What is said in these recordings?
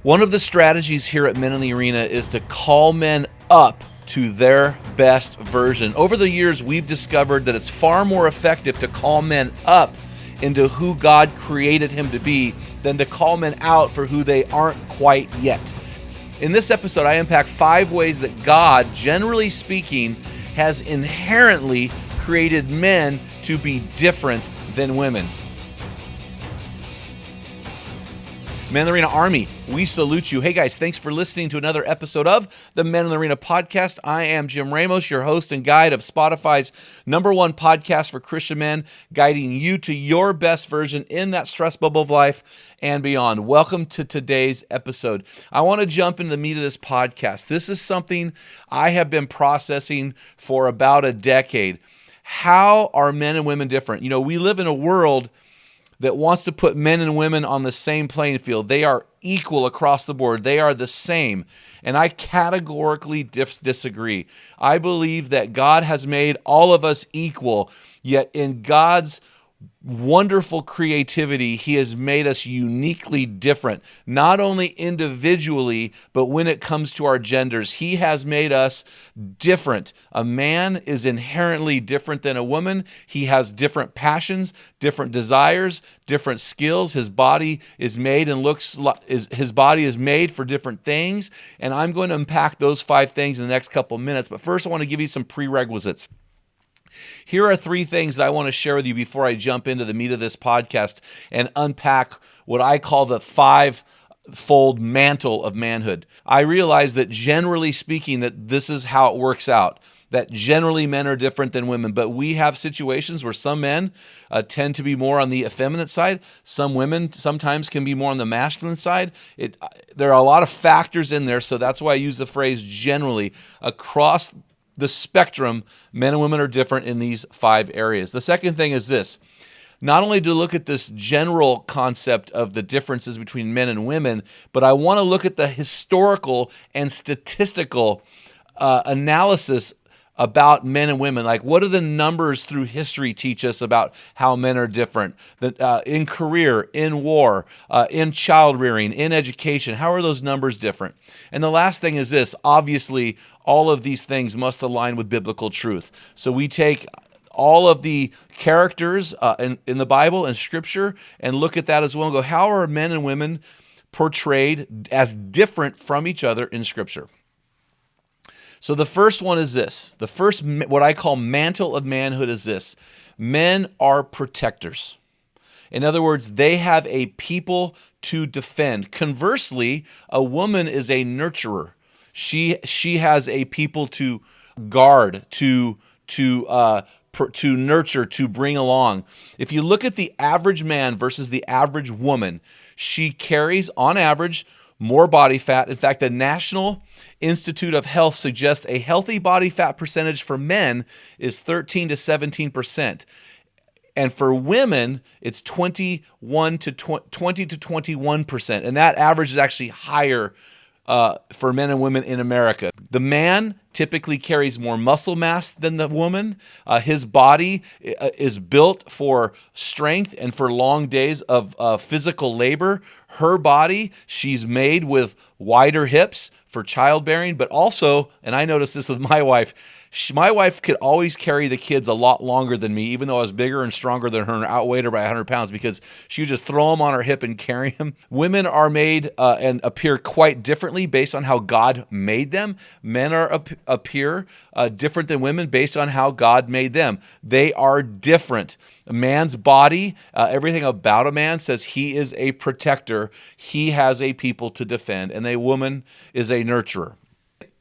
One of the strategies here at Men in the Arena is to call men up to their best version. Over the years, we've discovered that it's far more effective to call men up into who God created him to be than to call men out for who they aren't quite yet. In this episode, I unpack 5 ways that God, generally speaking, has inherently created men to be different than women. Men in the Arena Army, we salute you. Hey guys, thanks for listening to another episode of the Men in the Arena podcast. I am Jim Ramos, your host and guide of Spotify's #1 podcast for Christian men, guiding you to your best version in that stress bubble of life and beyond. Welcome to today's episode. I want to jump into the meat of this podcast. This is something I have been processing for about a decade. How are men and women different? You know, we live in a world that wants to put men and women on the same playing field. They are equal across the board. They are the same. And I categorically disagree. I believe that God has made all of us equal, yet in God's wonderful creativity, he has made us uniquely different, not only individually, but when it comes to our genders. He has made us different. A man is inherently different than a woman. He has different passions, different desires, different skills. His body is made and his body is made for different things. And I'm going to unpack those 5 things in the next couple of minutes. But first, I want to give you some prerequisites. Here are 3 things that I want to share with you before I jump into the meat of this podcast and unpack what I call the 5-fold mantle of manhood. I realize that generally speaking, that this is how it works out, that generally men are different than women, but we have situations where some men tend to be more on the effeminate side. Some women sometimes can be more on the masculine side. There are a lot of factors in there, so that's why I use the phrase generally. Across the spectrum, men and women are different in these 5 areas. The second thing is this. Not only to look at this general concept of the differences between men and women, but I want to look at the historical and statistical analysis about men and women. Like, what do the numbers through history teach us about how men are different? In career, in war, in child rearing, in education, how are those numbers different? And the last thing is this. Obviously, all of these things must align with biblical truth. So we take all of the characters in the Bible and Scripture and look at that as well and go, how are men and women portrayed as different from each other in Scripture? So the first one is this. The first, what I call mantle of manhood, is this. Men are protectors. In other words, they have a people to defend. Conversely, a woman is a nurturer. She has a people to guard, to nurture, to bring along. If you look at the average man versus the average woman, she carries, on average, more body fat. In fact, the National Institute of Health suggests a healthy body fat percentage for men is 13 to 17%. And for women, it's 20 to 21%. And that average is actually higher for men and women in America. The man typically carries more muscle mass than the woman. His body is built for strength and for long days of physical labor. Her body, she's made with wider hips for childbearing, but also, and I noticed this with my wife, my wife could always carry the kids a lot longer than me, even though I was bigger and stronger than her and outweighed her by 100 pounds, because she would just throw them on her hip and carry them. Women are made and appear quite differently based on how God made them. Men appear different than women based on how God made them. They are different. A man's body, everything about a man says he is a protector. He has a people to defend, and a woman is a nurturer.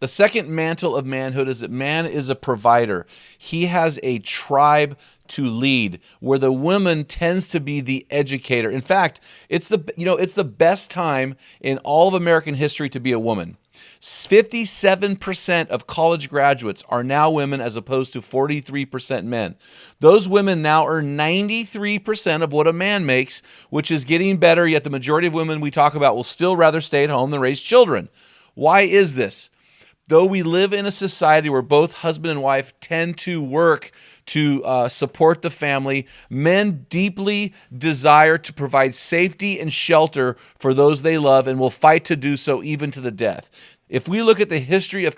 The second mantle of manhood is that man is a provider. He has a tribe to lead, where the woman tends to be the educator. In fact, it's the best time in all of American history to be a woman. 57% of college graduates are now women as opposed to 43% men. Those women now earn 93% of what a man makes, which is getting better, yet the majority of women we talk about will still rather stay at home than raise children. Why is this? Though we live in a society where both husband and wife tend to work to support the family. Men deeply desire to provide safety and shelter for those they love and will fight to do so even to the death. If we look at the history of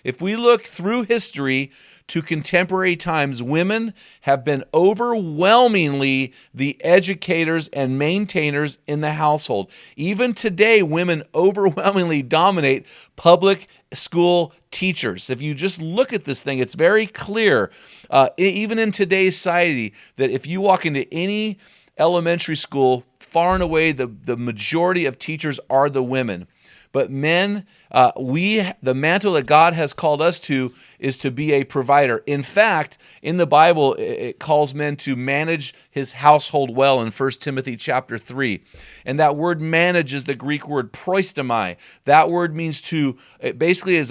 if we look through history to contemporary times, women have been overwhelmingly the educators and maintainers in the household. Even today, women overwhelmingly dominate public school teachers. If you just look at this thing, it's very clear, even in today's society, that if you walk into any elementary school, far and away, the majority of teachers are the women. But men, the mantle that God has called us to is to be a provider. In fact, in the Bible, it calls men to manage his household well in 1 Timothy chapter 3. And that word manage is the Greek word proistomai. That word means it basically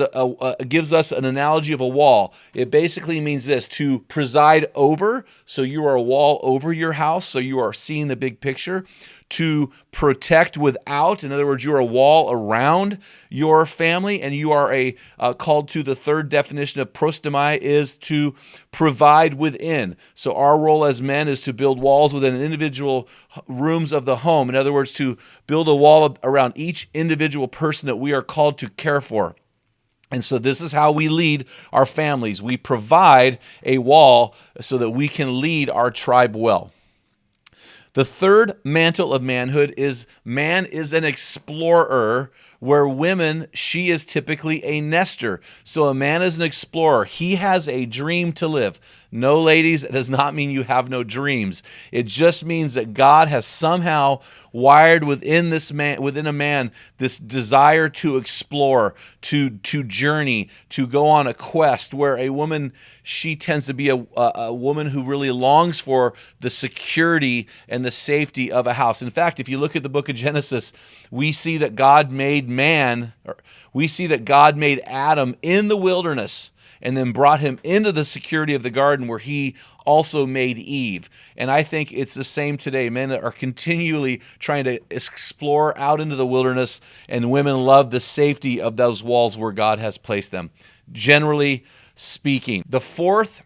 gives us an analogy of a wall. It basically means this, to preside over, so you are a wall over your house, so you are seeing the big picture. To protect without, in other words, you're a wall around your family, and you are called to the third definition of prostomai is to provide within. So our role as men is to build walls within individual rooms of the home. In other words, to build a wall around each individual person that we are called to care for. And so this is how we lead our families. We provide a wall so that we can lead our tribe well. The third mantle of manhood is man is an explorer, where women, she is typically a nester. So a man is an explorer. He has a dream to live. No, ladies, it does not mean you have no dreams. It just means that God has somehow wired within a man, this desire to explore, to journey, to go on a quest, where a woman, she tends to be a woman who really longs for the security and the safety of a house. In fact, if you look at the book of Genesis, we see that God made Adam in the wilderness and then brought him into the security of the garden, where he also made Eve. And I think it's the same today. Men are continually trying to explore out into the wilderness, and women love the safety of those walls where God has placed them. Generally speaking, the fourth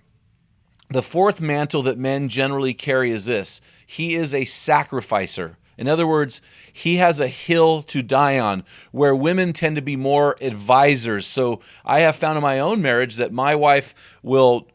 mantle that men generally carry is this: he is a sacrificer. In other words, he has a hill to die on, where women tend to be more advisors. So I have found in my own marriage that my wife will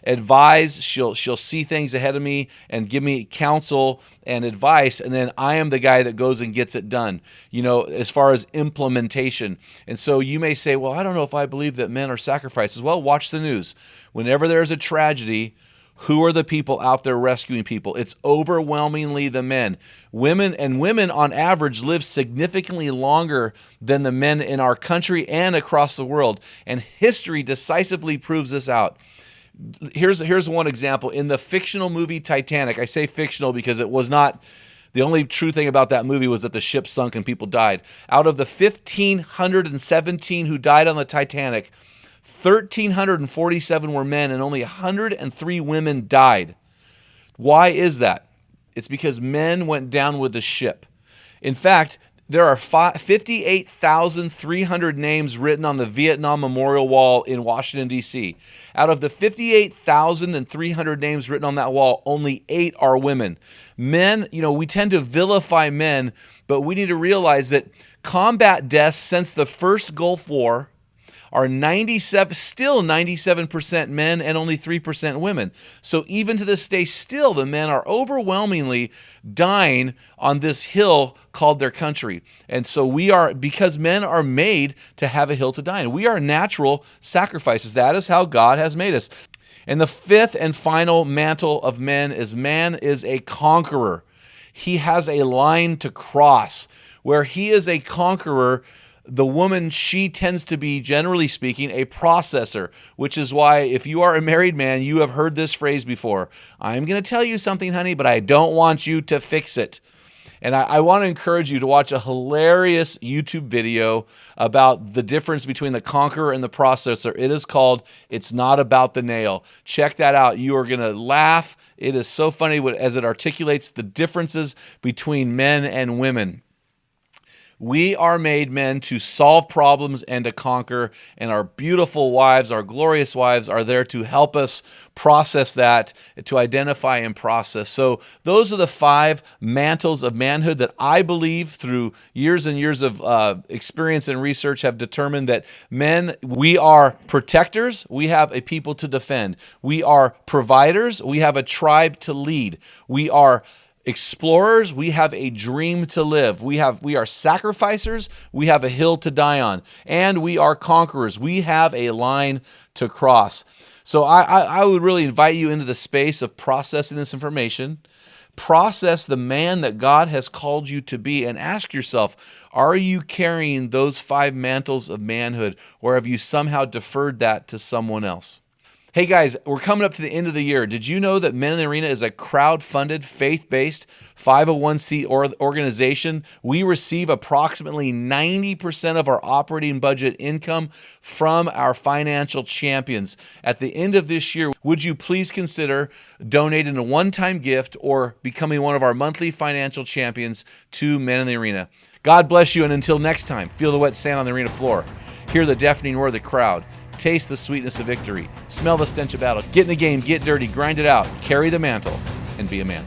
advise, she'll see things ahead of me and give me counsel and advice, and then I am the guy that goes and gets it done, as far as implementation. And so you may say, well, I don't know if I believe that men are sacrifices. Well, watch the news. Whenever there's a tragedy, who are the people out there rescuing people? It's overwhelmingly the men. Women on average live significantly longer than the men in our country and across the world. And history decisively proves this out. Here's one example. In the fictional movie Titanic, I say fictional because it was not, the only true thing about that movie was that the ship sunk and people died. Out of the 1,517 who died on the Titanic, 1,347 were men and only 103 women died. Why is that? It's because men went down with the ship. In fact, there are 58,300 names written on the Vietnam Memorial Wall in Washington, D.C. Out of the 58,300 names written on that wall, only 8 are women. Men, we tend to vilify men, but we need to realize that combat deaths since the first Gulf War are 97% men and only 3% women. So even to this day, still the men are overwhelmingly dying on this hill called their country. And so because men are made to have a hill to die in. We are natural sacrifices. That is how God has made us. And the fifth and final mantle of man is a conqueror. He has a line to cross. Where he is a conqueror, the woman, she tends to be, generally speaking, a processor, which is why if you are a married man, you have heard this phrase before. I'm going to tell you something, honey, but I don't want you to fix it. And I want to encourage you to watch a hilarious YouTube video about the difference between the conqueror and the processor. It is called It's Not About the Nail. Check that out. You are going to laugh. It is so funny as it articulates the differences between men and women. We are made, men, to solve problems and to conquer, and our beautiful wives, our glorious wives, are there to help us process that, to identify and process. So those are the 5 mantles of manhood that I believe through years and years of experience and research have determined that men, we are protectors, we have a people to defend. We are providers, we have a tribe to lead. We are explorers, we have a dream to live. We are sacrificers, we have a hill to die on. And we are conquerors, we have a line to cross. So I would really invite you into the space of processing this information. Process the man that God has called you to be, and ask yourself, are you carrying those 5 mantles of manhood, or have you somehow deferred that to someone else? Hey guys, we're coming up to the end of the year. Did you know that Men in the Arena is a crowd-funded, faith-based 501c organization? We receive approximately 90% of our operating budget income from our financial champions. At the end of this year, would you please consider donating a one-time gift or becoming one of our monthly financial champions to Men in the Arena? God bless you, and until next time, feel the wet sand on the arena floor. Hear the deafening roar of the crowd. Taste the sweetness of victory. Smell the stench of battle. Get in the game, get dirty, grind it out, carry the mantle, and be a man.